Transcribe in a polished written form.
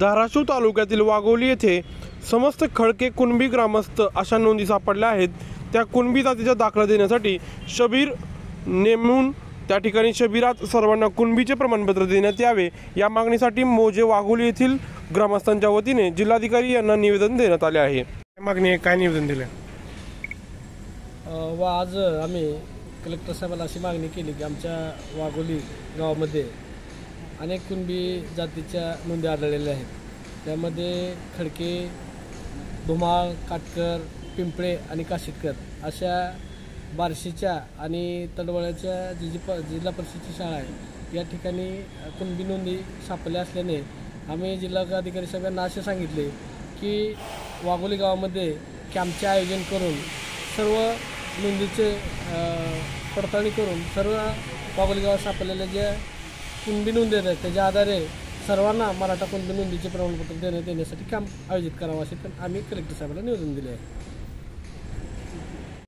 धाराशिव तालुक्यातील वाघोली येथे समस्त खडके कुणबी ग्रामस्थ अशा नोंदी सापडल्या आहेत। त्या कुणबी जातीचा दाखला देण्यासाठी शबीर नेमून त्या ठिकाणी शबीरात सर्वांना कुणबीचे प्रमाणपत्र देण्यात यावे या मागणीसाठी मोजे वाघोली येथील ग्रामस्थांच्या वतीने जिल्हाधिकारी यांना निवेदन देण्यात आले आहे। मागणी आहे, काय निवेदन दिले? व आज आम्ही कलेक्टर साहेबांना अशी मागणी केली की आमच्या वाघोली गावामध्ये अनेक कुणबी जातीच्या नोंदी आढळलेल्या आहेत। त्यामध्ये खडके, धुमाळ, काटकर, पिंपळे आणि काशीटकर अशा बार्शीच्या आणि तडवळ्याच्या जिल्हा परिषदेची शाळा आहे, या ठिकाणी कुणबी नोंदी सापडल्या असल्याने आम्ही जिल्हाधिकारी साहेबांना असे सांगितले की वाघोली गावामध्ये कॅम्पचे आयोजन करून सर्व नोंदीचे पडताळणी करून सर्व वाघोली गावात सापडलेल्या ज्या कुणबी नोंदी आहेत त्याच्या आधारे सर्वांना मराठा कुणबी नोंदीचे प्रमाणपत्र देण्यासाठी कॅम्प आयोजित करावा असे आम्ही कलेक्टर साहेबांना निवेदन दिले आहे।